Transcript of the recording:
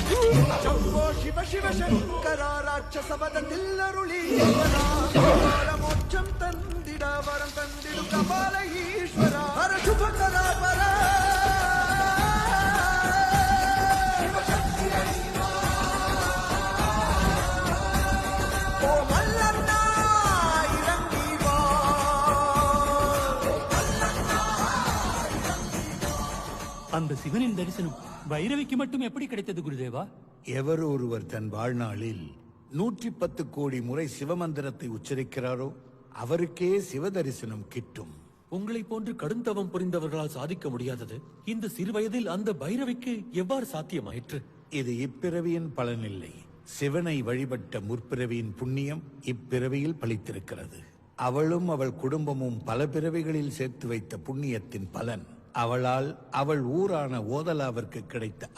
शंभो शिव शिव शंकर राक्षसवदतिल्लरुळी मोक्षं तंदिड वरं तंदिडु कपाल ईश्वर हर शुभकरा पर ओ मल्लन्ना इरंगी वा அந்த சிவனின் தரிசனம் பைரவிக்கு மட்டும் எப்படி கிடைத்தது குருதேவா? எவர் ஒருவர் தன் வாழ்நாளில் 110 கோடி முறை சிவமந்திரத்தை உச்சரிக்கிறாரோ அவருக்கே சிவ தரிசனம் கிட்டும். உங்களை போன்று கடுந்தவம் புரிந்தவர்களால் சாதிக்க முடியாதது இந்த சிறு வயதில் அந்த பைரவிக்கு எவ்வாறு சாத்தியமாயிற்று? இது இப்பிறவியின் பலனில்லை. சிவனை வழிபட்ட முற்பிறவியின் புண்ணியம் இப்பிறவியில் பலித்திருக்கிறது. அவளும் அவள் குடும்பமும் பல பிறவிகளில் சேர்த்து வைத்த புண்ணியத்தின் பலன். அவளால் அவள் ஊரான ஓதலாவிற்கு கிடைத்த